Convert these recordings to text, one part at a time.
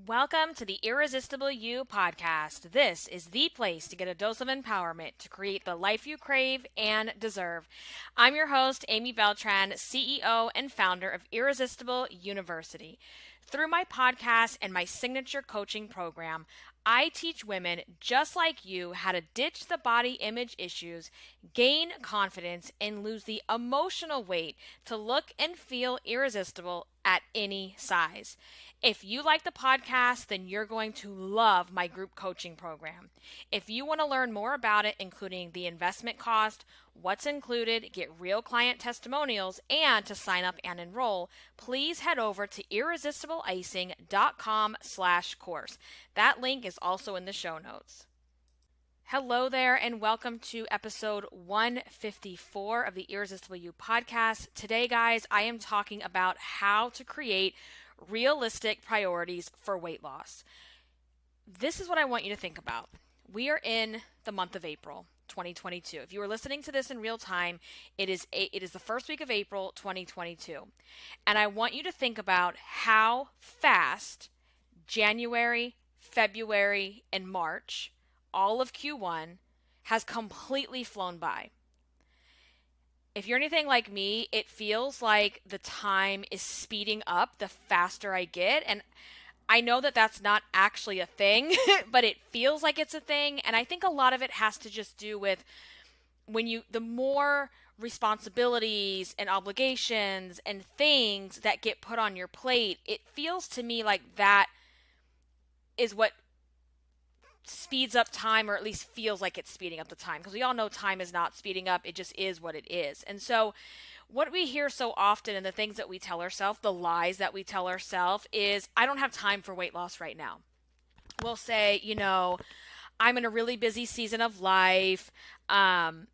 Welcome to the Irresistible You Podcast. This is the place to get a dose of empowerment to create the life you crave and deserve. I'm your host, Amy Beltran, CEO and founder of Irresistible University. Through my podcast and my signature coaching program, I teach women just like you how to ditch the body image issues, gain confidence, and lose the emotional weight to look and feel irresistible at any size. If you like the podcast, then you're going to love my group coaching program. If you want to learn more about it, including the investment cost, what's included, get real client testimonials, and to sign up and enroll, please head over to irresistibleicing.com/course. That link is also in the show notes. Hello there, and welcome to episode 154 of the Irresistible You Podcast. Today, guys, I am talking about how to create realistic priorities for weight loss. This is what I want you to think about. We are in the month of April 2022. If you are listening to this in real time, it is the first week of April 2022. And I want you to think about how fast January, February, and March, all of Q1, has completely flown by. If you're anything like me, it feels like the time is speeding up the faster I get. And I know that that's not actually a thing, but it feels like it's a thing. And I think a lot of it has to just do with the more responsibilities and obligations and things that get put on your plate, it feels to me like that is what speeds up time, or at least feels like it's speeding up the time, because we all know time is not speeding up. It just is what it is. And so what we hear so often, and the things that we tell ourselves, the lies that we tell ourselves, is I don't have time for weight loss right now. We'll say, I'm in a really busy season of life. I've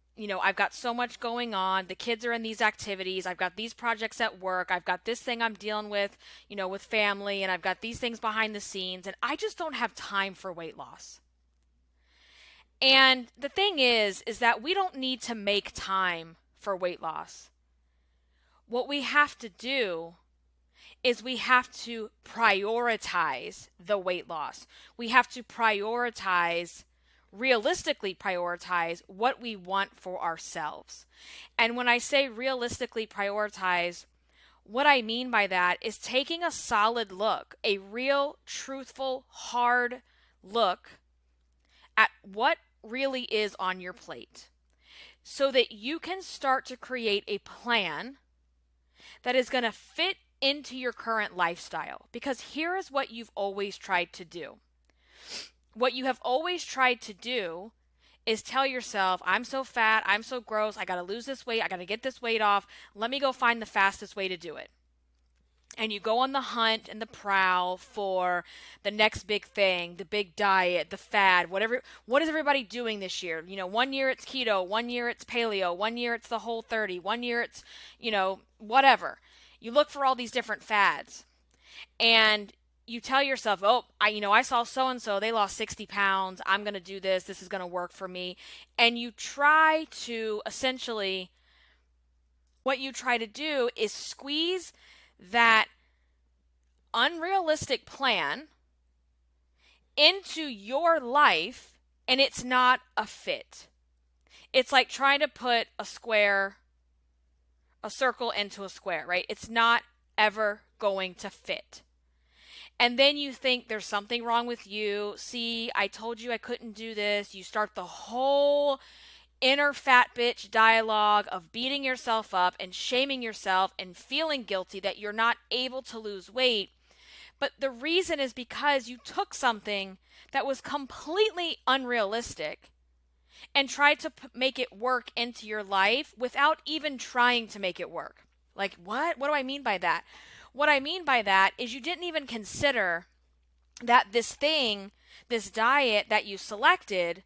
got so much going on. The kids are in these activities. I've got these projects at work. I've got this thing I'm dealing with, with family, and I've got these things behind the scenes, and I just don't have time for weight loss. And the thing is that we don't need to make time for weight loss. What we have to do is we have to prioritize the weight loss. We have to realistically prioritize what we want for ourselves. And when I say realistically prioritize, what I mean by that is taking a solid look, a real, truthful, hard look at what really is on your plate, so that you can start to create a plan that is going to fit into your current lifestyle. Because here is what you've always tried to do. What you have always tried to do is tell yourself, I'm so fat, I'm so gross, I got to lose this weight, I got to get this weight off, let me go find the fastest way to do it. And you go on the hunt and the prowl for the next big thing, the big diet, the fad, whatever. What is everybody doing this year? 1 year it's keto, 1 year it's paleo, 1 year it's the Whole30, 1 year it's, whatever. You look for all these different fads, and you tell yourself, I saw so-and-so, they lost 60 pounds. I'm going to do this. This is going to work for me. And you try to what you try to do is squeeze that unrealistic plan into your life, and it's not a fit. It's like trying to put a circle into a square, right? It's not ever going to fit. And then you think there's something wrong with you. See, I told you I couldn't do this. You start the whole inner fat bitch dialogue of beating yourself up and shaming yourself and feeling guilty that you're not able to lose weight. But the reason is because you took something that was completely unrealistic and tried to make it work into your life without even trying to make it work. Like, what? What do I mean by that? What I mean by that is you didn't even consider that this diet that you selected,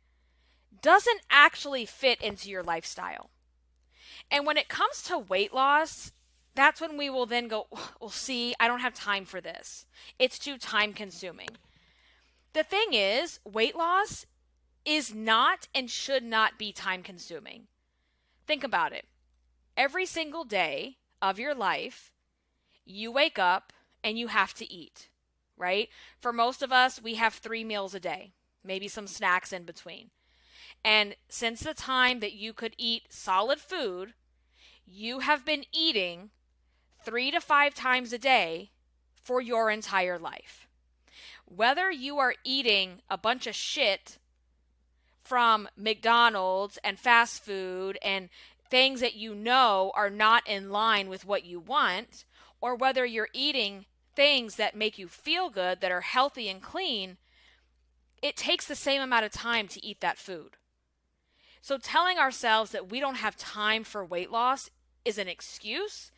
doesn't actually fit into your lifestyle. And when it comes to weight loss, that's when we will then go, well, see, I don't have time for this. It's too time consuming. The thing is, weight loss is not and should not be time consuming. Think about it. Every single day of your life, you wake up and you have to eat, right? For most of us, we have 3 meals a day, maybe some snacks in between. And since the time that you could eat solid food, you have been eating 3 to 5 times a day for your entire life. Whether you are eating a bunch of shit from McDonald's and fast food and things that you know are not in line with what you want, or whether you're eating things that make you feel good, that are healthy and clean, it takes the same amount of time to eat that food. So telling ourselves that we don't have time for weight loss is an excuse,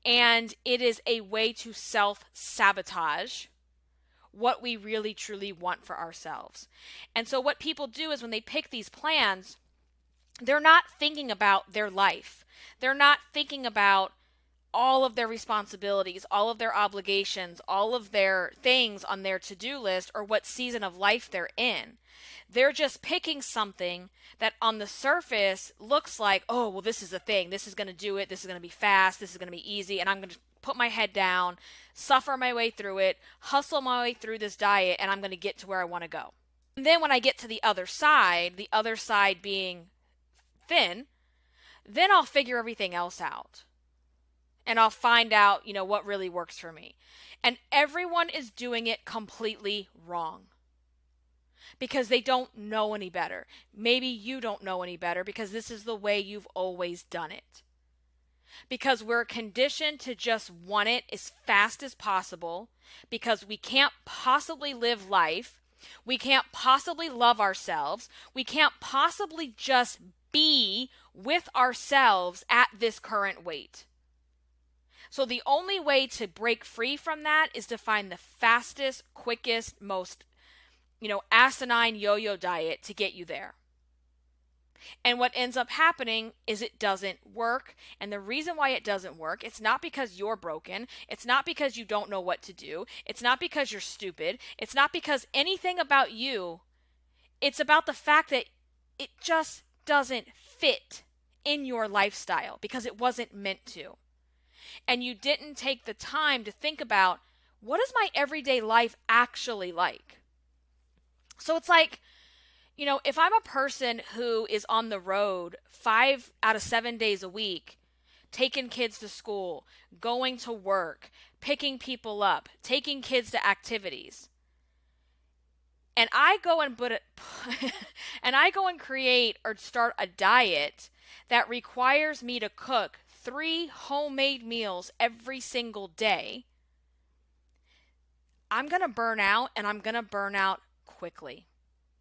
and it is a way to self-sabotage what we really truly want for ourselves. And so what people do is when they pick these plans, they're not thinking about their life. They're not thinking about all of their responsibilities, all of their obligations, all of their things on their to-do list, or what season of life they're in. They're just picking something that on the surface looks like, oh, well, this is the thing. This is going to do it. This is going to be fast. This is going to be easy. And I'm going to put my head down, suffer my way through it, hustle my way through this diet, and I'm going to get to where I want to go. And then when I get to the other side being thin, then I'll figure everything else out. And I'll find out, what really works for me. And everyone is doing it completely wrong because they don't know any better. Maybe you don't know any better because this is the way you've always done it. Because we're conditioned to just want it as fast as possible, because we can't possibly live life. We can't possibly love ourselves. We can't possibly just be with ourselves at this current weight. So the only way to break free from that is to find the fastest, quickest, most, asinine yo-yo diet to get you there. And what ends up happening is it doesn't work. And the reason why it doesn't work, it's not because you're broken. It's not because you don't know what to do. It's not because you're stupid. It's not because anything about you. It's about the fact that it just doesn't fit in your lifestyle because it wasn't meant to. And you didn't take the time to think about, what is my everyday life actually like? So it's like, if I'm a person who is on the road 5 out of 7 days a week, taking kids to school, going to work, picking people up, taking kids to activities, and I go and create or start a diet that requires me to cook 3 homemade meals every single day, I'm going to burn out, and I'm going to burn out quickly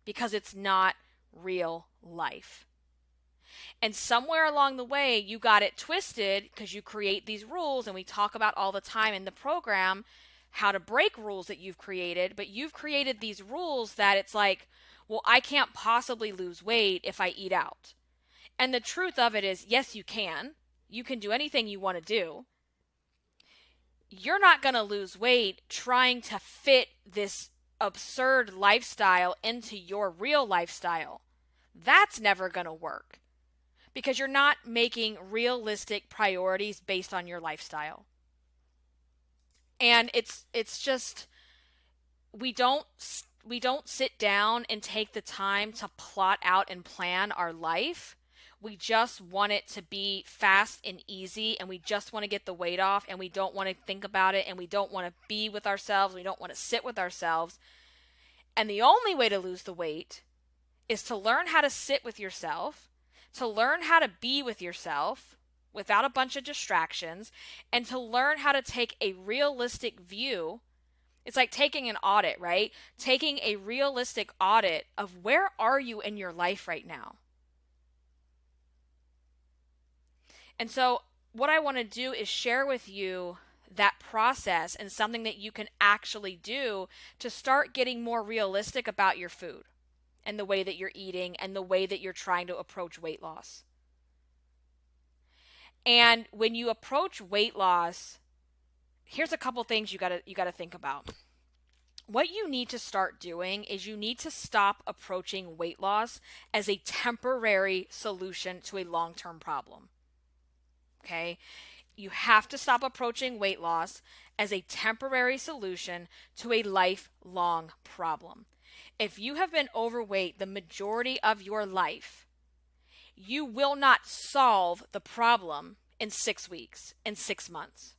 because it's not real life. And somewhere along the way, you got it twisted because you create these rules, and we talk about all the time in the program how to break rules that you've created, but you've created these rules that it's like, well, I can't possibly lose weight if I eat out. And the truth of it is, yes, you can. You can do anything you want to do. You're not going to lose weight trying to fit this absurd lifestyle into your real lifestyle. That's never going to work because you're not making realistic priorities based on your lifestyle. And it's just, we don't sit down and take the time to plot out and plan our life. We just want it to be fast and easy, and we just want to get the weight off, and we don't want to think about it, and we don't want to be with ourselves. We don't want to sit with ourselves. And the only way to lose the weight is to learn how to sit with yourself, to learn how to be with yourself without a bunch of distractions, and to learn how to take a realistic view. It's like taking an audit, right? Taking a realistic audit of where are you in your life right now? And so what I want to do is share with you that process and something that you can actually do to start getting more realistic about your food and the way that you're eating and the way that you're trying to approach weight loss. And when you approach weight loss, here's a couple things you gotta think about. What you need to start doing is you need to stop approaching weight loss as a temporary solution to a long-term problem. Okay? You have to stop approaching weight loss as a temporary solution to a lifelong problem. If you have been overweight the majority of your life, you will not solve the problem in 6 weeks, in 6 months.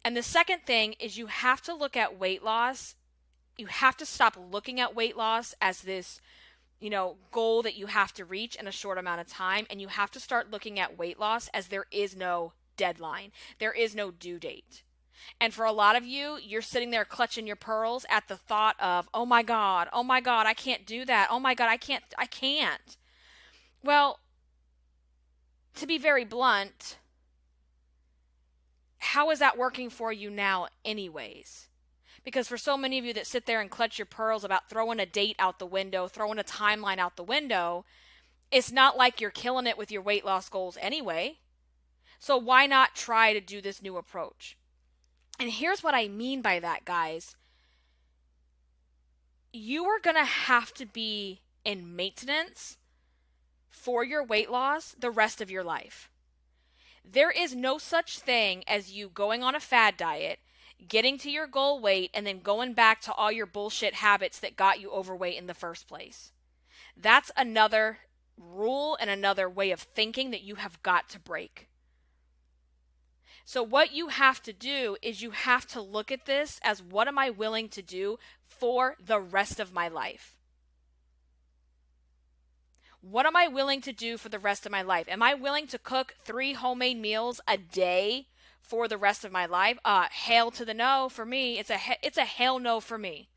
And the second thing is you have to look at weight loss. You have to stop looking at weight loss as this, goal that you have to reach in a short amount of time. And you have to start looking at weight loss as there is no deadline. There is no due date. And for a lot of you, you're sitting there clutching your pearls at the thought of, oh my God, I can't do that. Oh my God, I can't. Well, to be very blunt, how is that working for you now anyways? Because for so many of you that sit there and clutch your pearls about throwing a date out the window, throwing a timeline out the window, it's not like you're killing it with your weight loss goals anyway. So why not try to do this new approach? And here's what I mean by that, guys. You are going to have to be in maintenance for your weight loss the rest of your life. There is no such thing as you going on a fad diet, getting to your goal weight, and then going back to all your bullshit habits that got you overweight in the first place. That's another rule and another way of thinking that you have got to break. So what you have to do is you have to look at this as, what am I willing to do for the rest of my life? What am I willing to do for the rest of my life? Am I willing to cook 3 homemade meals a day for the rest of my life? Hail to the no for me. It's a hell no for me.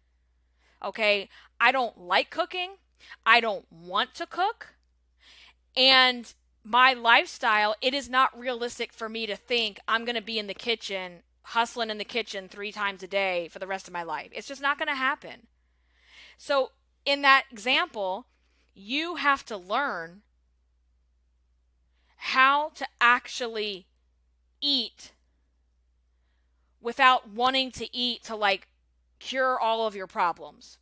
Okay? I don't like cooking. I don't want to cook. And my lifestyle, it is not realistic for me to think I'm going to be in the kitchen, hustling in the kitchen 3 times a day for the rest of my life. It's just not going to happen. So in that example, you have to learn how to actually eat without wanting to eat to cure all of your problems.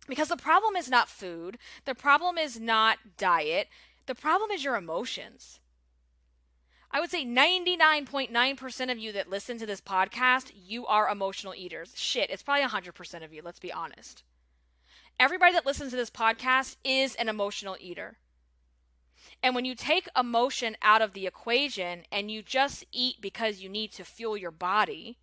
Because the problem is not food. The problem is not diet. The problem is your emotions. I would say 99.9% of you that listen to this podcast, you are emotional eaters. Shit, it's probably 100% of you, let's be honest. Everybody that listens to this podcast is an emotional eater. And when you take emotion out of the equation and you just eat because you need to fuel your body,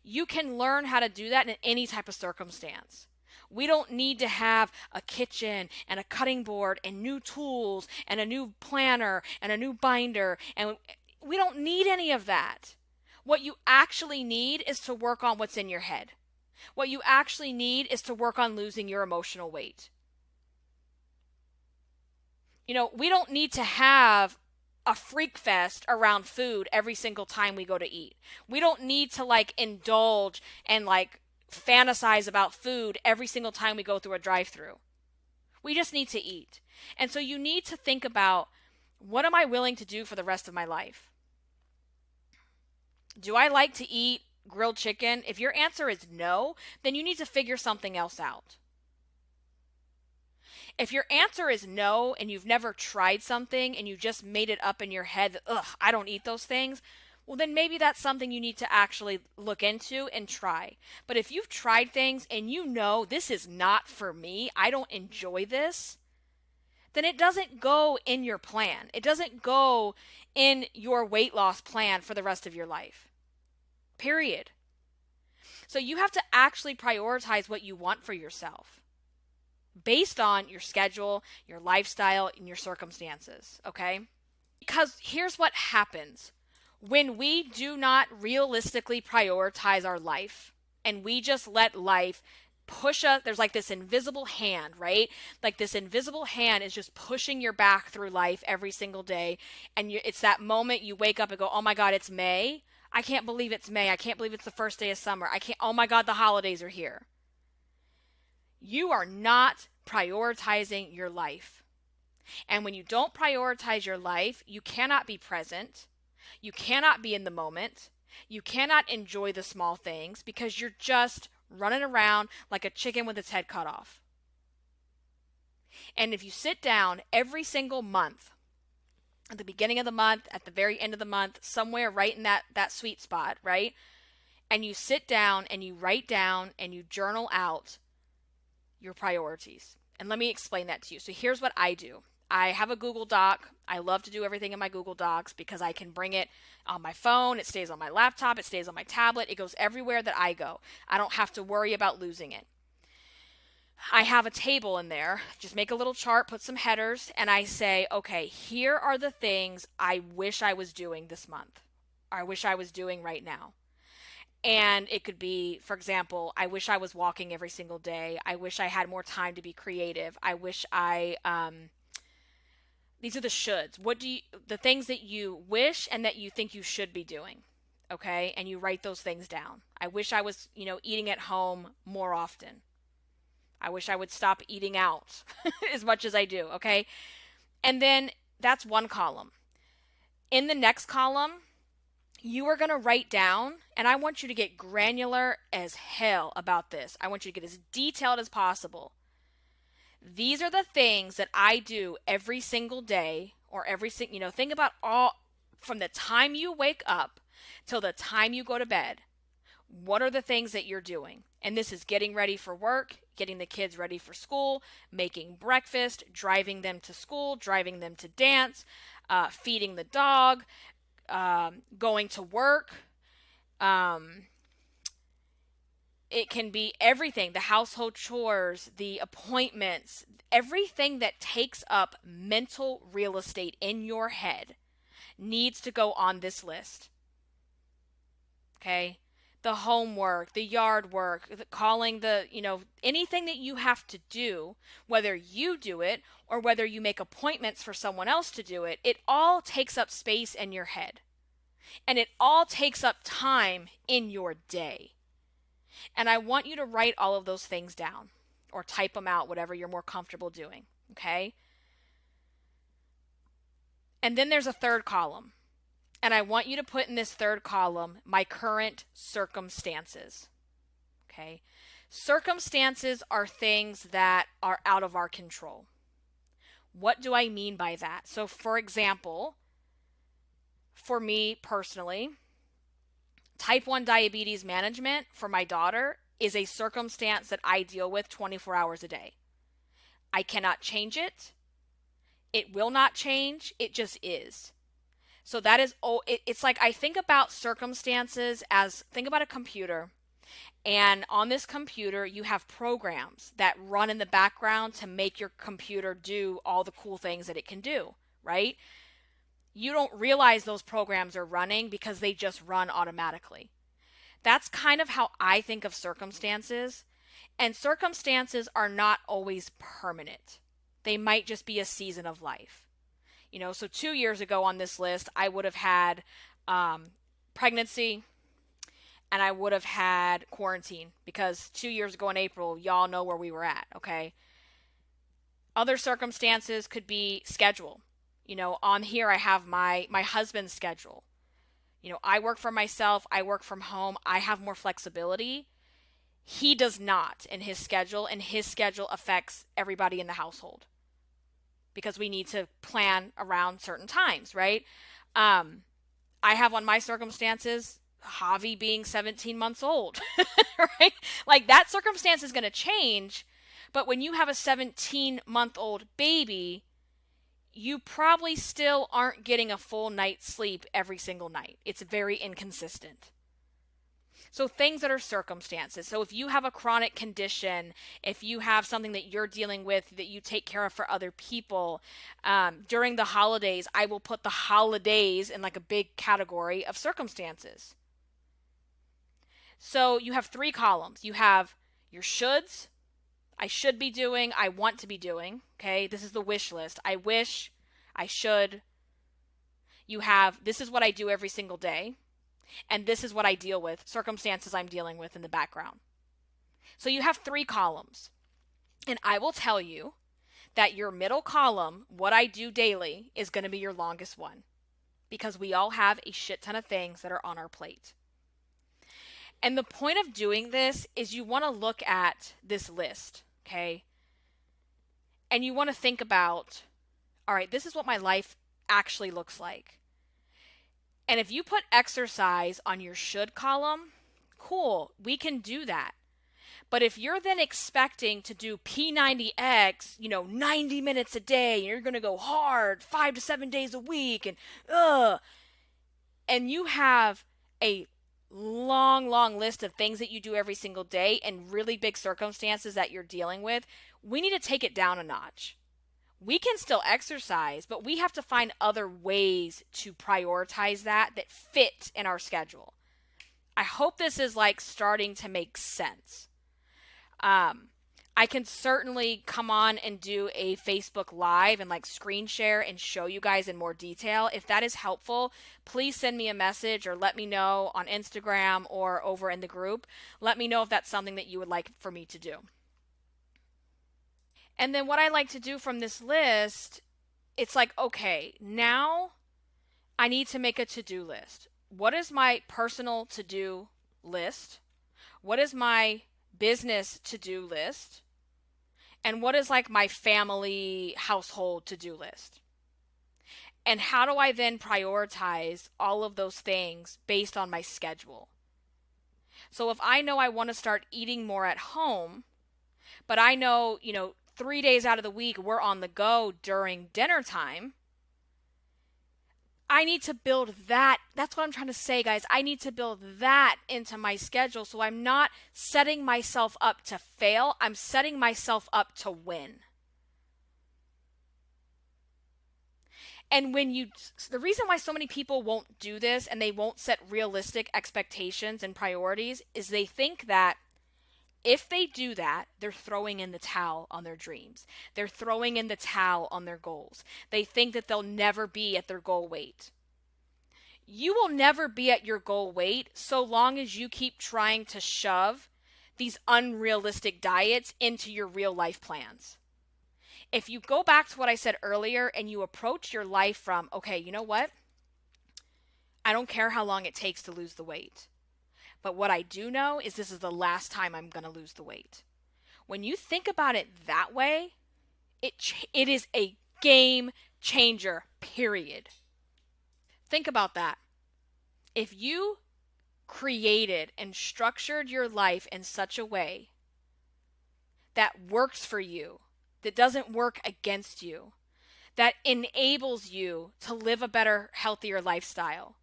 you can learn how to do that in any type of circumstance. We don't need to have a kitchen and a cutting board and new tools and a new planner and a new binder. And we don't need any of that. What you actually need is to work on what's in your head. What you actually need is to work on losing your emotional weight. We don't need to have a freak fest around food every single time we go to eat. We don't need to indulge and fantasize about food every single time we go through a drive-through. We just need to eat. And so you need to think about, what am I willing to do for the rest of my life? Do I like to eat grilled chicken? If your answer is no, then you need to figure something else out. If your answer is no and you've never tried something and you just made it up in your head that, I don't eat those things, well, then maybe that's something you need to actually look into and try. But if you've tried things and this is not for me, I don't enjoy this, then it doesn't go in your plan. It doesn't go in your weight loss plan for the rest of your life. Period. So you have to actually prioritize what you want for yourself based on your schedule, your lifestyle, and your circumstances, okay? Because here's what happens. When we do not realistically prioritize our life and we just let life push us, there's this invisible hand, right? This invisible hand is just pushing your back through life every single day. And it's that moment you wake up and go, oh my God, it's May. I can't believe it's May. I can't believe it's the first day of summer. Oh my God, the holidays are here. You are not prioritizing your life. And when you don't prioritize your life, you cannot be present. You cannot be in the moment. You cannot enjoy the small things because you're just running around like a chicken with its head cut off. And if you sit down every single month at the beginning of the month, at the very end of the month, somewhere right in that sweet spot, right? And you sit down and you write down and you journal out your priorities. And let me explain that to you. So here's what I do. I have a Google Doc. I love to do everything in my Google Docs because I can bring it on my phone. It stays on my laptop. It stays on my tablet. It goes everywhere that I go. I don't have to worry about losing it. I have a table in there. Just make a little chart, put some headers, and I say, okay, here are the things I wish I was doing this month. Or I wish I was doing right now. And it could be, for example, I wish I was walking every single day. I wish I had more time to be creative. I wish these are the shoulds. The things that you wish and that you think you should be doing. Okay. And you write those things down. I wish I was, eating at home more often. I wish I would stop eating out as much as I do. Okay. And then that's one column. In the next column, you are going to write down, and I want you to get granular as hell about this. I want you to get as detailed as possible. These are the things that I do every single day, or think about all from the time you wake up till the time you go to bed. What are the things that you're doing? And this is getting ready for work, getting the kids ready for school, making breakfast, driving them to school, driving them to dance, feeding the dog, going to work. It can be everything, the household chores, the appointments, everything that takes up mental real estate in your head needs to go on this list. Okay? The homework, the yard work, calling anything that you have to do, whether you do it or whether you make appointments for someone else to do it, it all takes up space in your head. And it all takes up time in your day. And I want you to write all of those things down or type them out, whatever you're more comfortable doing. Okay? And then there's a third column. And I want you to put in this third column, my current circumstances. Okay? Circumstances are things that are out of our control. What do I mean by that? So, for example, for me personally, type 1 diabetes management for my daughter is a circumstance that I deal with 24 hours a day. I cannot change it. It will not change. It just is. So that is, it's like I think about circumstances as, think about a computer. And on this computer, you have programs that run in the background to make your computer do all the cool things that it can do, right? You don't realize those programs are running because they just run automatically. That's kind of how I think of circumstances. And circumstances are not always permanent. They might just be a season of life. So 2 years ago on this list, I would have had pregnancy and I would have had quarantine because 2 years ago in April, y'all know where we were at, okay? Other circumstances could be schedule. On here I have my husband's schedule. I work for myself. I work from home. I have more flexibility. He does not in his schedule, and his schedule affects everybody in the household because we need to plan around certain times, right? I have on my circumstances, Javi being 17 months old, right? Like that circumstance is going to change, but when you have a 17-month-old baby, you probably still aren't getting a full night's sleep every single night. It's very inconsistent. So things that are circumstances. So if you have a chronic condition, if you have something that you're dealing with that you take care of for other people, during the holidays, I will put the holidays in like a big category of circumstances. So you have 3 columns. You have your shoulds. I should be doing, I want to be doing. Okay, this is the wish list. I wish, I should. You have, this is what I do every single day. And this is what I deal with, circumstances I'm dealing with in the background. So you have 3 columns. And I will tell you that your middle column, what I do daily, is going to be your longest one. Because we all have a shit ton of things that are on our plate. And the point of doing this is you want to look at this list, okay? And you want to think about, all right, this is what my life actually looks like. And if you put exercise on your should column, cool, we can do that. But if you're then expecting to do P90X, 90 minutes a day, and you're going to go hard 5 to 7 days a week, and you have a long list of things that you do every single day and really big circumstances that you're dealing with, we need to take it down a notch. We can still exercise, but we have to find other ways to prioritize that fit in our schedule. I hope this is starting to make sense. I can certainly come on and do a Facebook Live and screen share and show you guys in more detail. If that is helpful, please send me a message or let me know on Instagram or over in the group. Let me know if that's something that you would like for me to do. And then what I like to do from this list, it's okay, now I need to make a to-do list. What is my personal to-do list? What is my business to-do list? And what is my family household to-do list? And how do I then prioritize all of those things based on my schedule? So if I know I want to start eating more at home, but I know, 3 days out of the week we're on the go during dinner time, I need to build that. That's what I'm trying to say, guys. I need to build that into my schedule so I'm not setting myself up to fail. I'm setting myself up to win. And the reason why so many people won't do this and they won't set realistic expectations and priorities is they think that if they do that, they're throwing in the towel on their dreams. They're throwing in the towel on their goals. They think that they'll never be at their goal weight. You will never be at your goal weight so long as you keep trying to shove these unrealistic diets into your real life plans. If you go back to what I said earlier and you approach your life from, okay, you know what? I don't care how long it takes to lose the weight. But what I do know is this is the last time I'm going to lose the weight. When you think about it that way, it is a game changer, period. Think about that. If you created and structured your life in such a way that works for you, that doesn't work against you, that enables you to live a better, healthier lifestyle.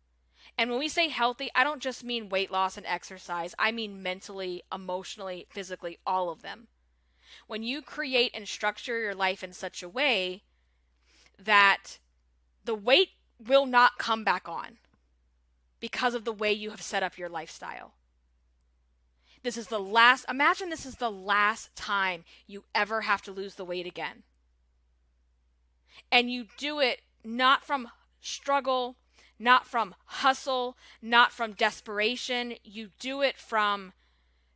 And when we say healthy, I don't just mean weight loss and exercise. I mean mentally, emotionally, physically, all of them. When you create and structure your life in such a way that the weight will not come back on because of the way you have set up your lifestyle. Imagine this is the last time you ever have to lose the weight again. And you do it not from struggle, not from hustle, not from desperation. You do it from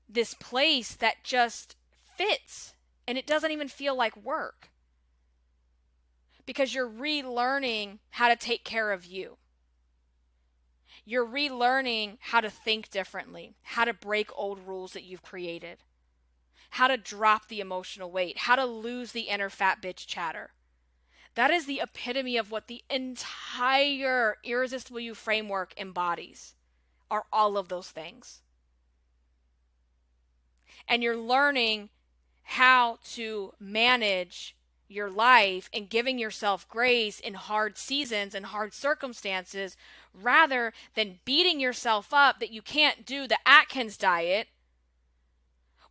this place that just fits and it doesn't even feel like work. Because you're relearning how to take care of you. You're relearning how to think differently, how to break old rules that you've created, how to drop the emotional weight, how to lose the inner fat bitch chatter. That is the epitome of what the entire Irresistible You framework embodies, are all of those things. And you're learning how to manage your life and giving yourself grace in hard seasons and hard circumstances rather than beating yourself up that you can't do the Atkins diet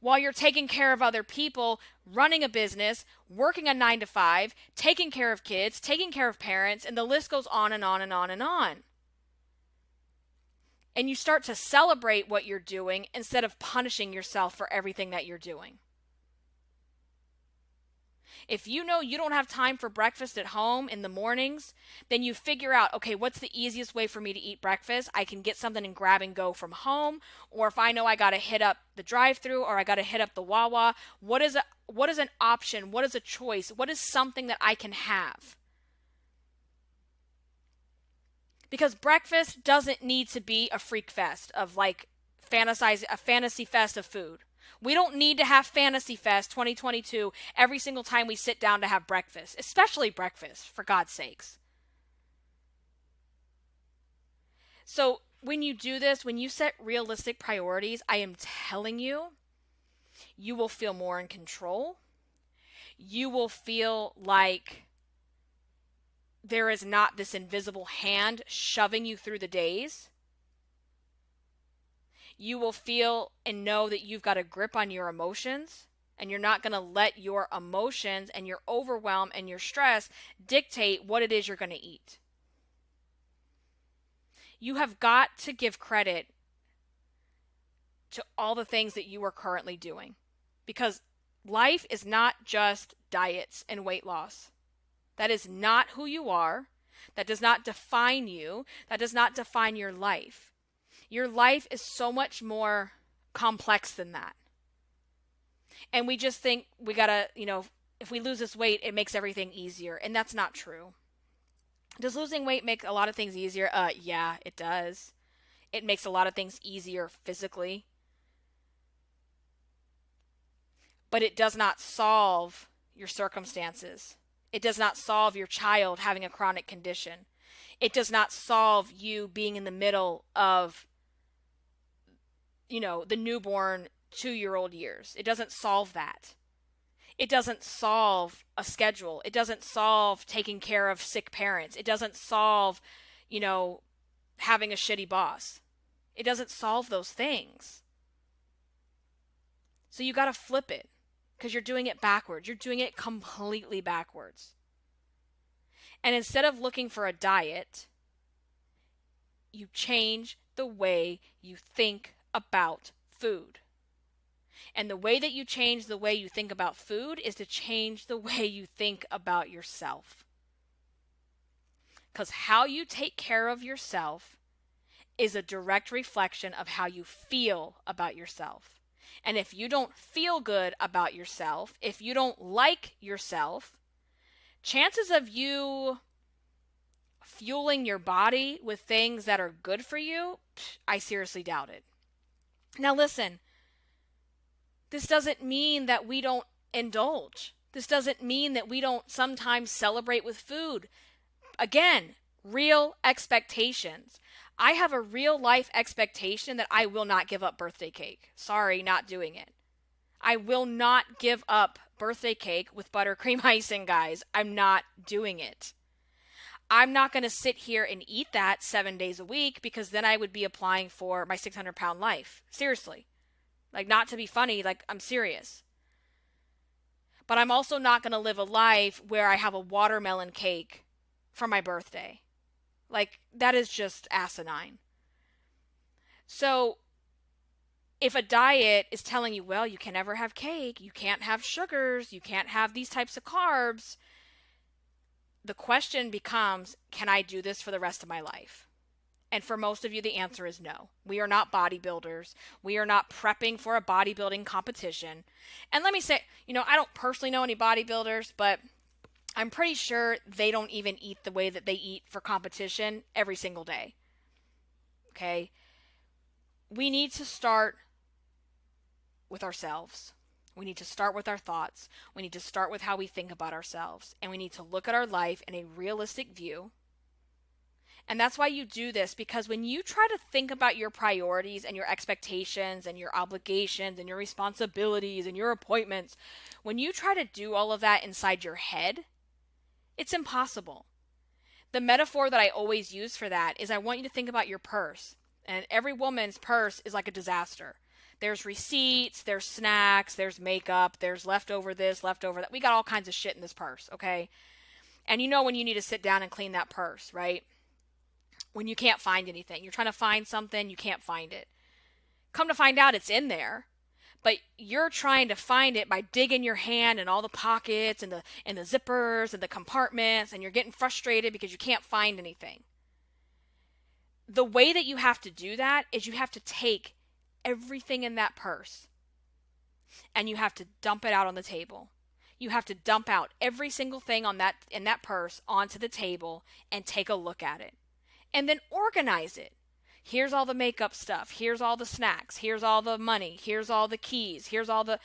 while you're taking care of other people, running a business, working a 9-to-5, taking care of kids, taking care of parents, and the list goes on and on and on and on. And you start to celebrate what you're doing instead of punishing yourself for everything that you're doing. If you know you don't have time for breakfast at home in the mornings, then you figure out, okay, what's the easiest way for me to eat breakfast? I can get something and grab and go from home. Or if I know I got to hit up the drive-thru or I got to hit up the Wawa, what is an option? What is a choice? What is something that I can have? Because breakfast doesn't need to be a freak fest of a fantasy fest of food. We don't need to have Fantasy Fest 2022 every single time we sit down to have breakfast, especially breakfast, for God's sakes. So when you do this, when you set realistic priorities, I am telling you, you will feel more in control. You will feel like there is not this invisible hand shoving you through the days. You will feel and know that you've got a grip on your emotions, and you're not going to let your emotions and your overwhelm and your stress dictate what it is you're going to eat. You have got to give credit to all the things that you are currently doing, because life is not just diets and weight loss. That is not who you are. That does not define you. That does not define your life. Your life is so much more complex than that. And we just think we gotta, if we lose this weight, it makes everything easier. And that's not true. Does losing weight make a lot of things easier? Yeah, it does. It makes a lot of things easier physically. But it does not solve your circumstances. It does not solve your child having a chronic condition. It does not solve you being in the middle of, the newborn 2-year-old years. It doesn't solve that. It doesn't solve a schedule. It doesn't solve taking care of sick parents. It doesn't solve, having a shitty boss. It doesn't solve those things. So you got to flip it, because you're doing it backwards. You're doing it completely backwards. And instead of looking for a diet, you change the way you think about food. And the way that you change the way you think about food is to change the way you think about yourself. Because how you take care of yourself is a direct reflection of how you feel about yourself. And if you don't feel good about yourself, if you don't like yourself, chances of you fueling your body with things that are good for you, I seriously doubt it. Now listen, this doesn't mean that we don't indulge. This doesn't mean that we don't sometimes celebrate with food. Again, real expectations. I have a real life expectation that I will not give up birthday cake. Sorry, not doing it. I will not give up birthday cake with buttercream icing, guys. I'm not doing it. I'm not going to sit here and eat that 7 days a week, because then I would be applying for my 600-pound life. Seriously. Not to be funny, I'm serious. But I'm also not going to live a life where I have a watermelon cake for my birthday. That is just asinine. So, if a diet is telling you, well, you can never have cake, you can't have sugars, you can't have these types of carbs, the question becomes, can I do this for the rest of my life? And for most of you, the answer is no. We are not bodybuilders. We are not prepping for a bodybuilding competition. And let me say, I don't personally know any bodybuilders, but I'm pretty sure they don't even eat the way that they eat for competition every single day. Okay? We need to start with ourselves. We need to start with our thoughts. We need to start with how we think about ourselves. And we need to look at our life in a realistic view. And that's why you do this, because when you try to think about your priorities and your expectations and your obligations and your responsibilities and your appointments, when you try to do all of that inside your head, it's impossible. The metaphor that I always use for that is, I want you to think about your purse. And every woman's purse is like a disaster. There's receipts, there's snacks, there's makeup, there's leftover this, leftover that. We got all kinds of shit in this purse, okay? And when you need to sit down and clean that purse, right? When you can't find anything. You're trying to find something, you can't find it. Come to find out it's in there, but you're trying to find it by digging your hand in all the pockets and the zippers and the compartments, and you're getting frustrated because you can't find anything. The way that you have to do that is you have to take everything in that purse and you have to dump it out on the table. You have to dump out every single thing in that purse onto the table and take a look at it. And then organize it. Here's all the makeup stuff. Here's all the snacks. Here's all the money. Here's all the keys. Here's all the,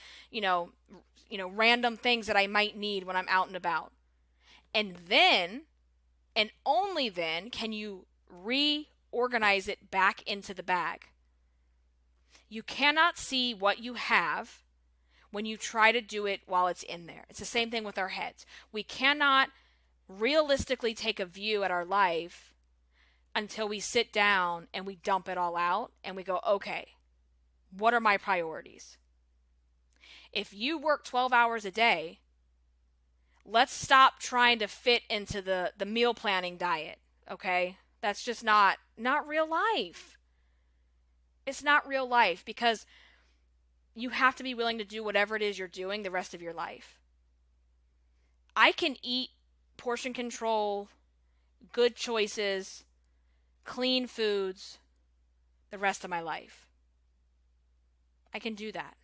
random things that I might need when I'm out and about. And then, and only then, can you organize it back into the bag. You cannot see what you have when you try to do it while it's in there. It's the same thing with our heads. We cannot realistically take a view at our life until we sit down and we dump it all out and we go, okay, what are my priorities? If you work 12 hours a day, let's stop trying to fit into the meal planning diet, okay? That's just not real life. It's not real life, because you have to be willing to do whatever it is you're doing the rest of your life. I can eat portion control, good choices, clean foods the rest of my life. I can do that,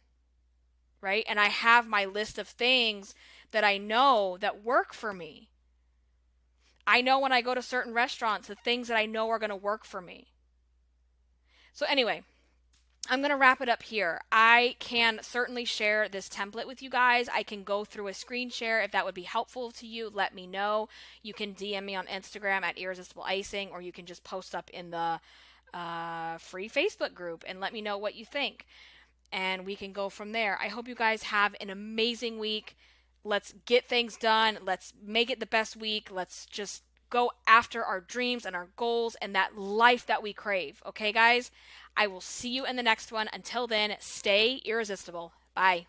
right? And I have my list of things that I know that work for me. I know when I go to certain restaurants, the things that I know are going to work for me. So anyway, I'm going to wrap it up here. I can certainly share this template with you guys. I can go through a screen share. If that would be helpful to you, let me know. You can DM me on Instagram at Irresistible Icing, or you can just post up in the free Facebook group and let me know what you think. And we can go from there. I hope you guys have an amazing week. Let's get things done. Let's make it the best week. Let's just go after our dreams and our goals and that life that we crave. Okay, guys? I will see you in the next one. Until then, stay irresistible. Bye.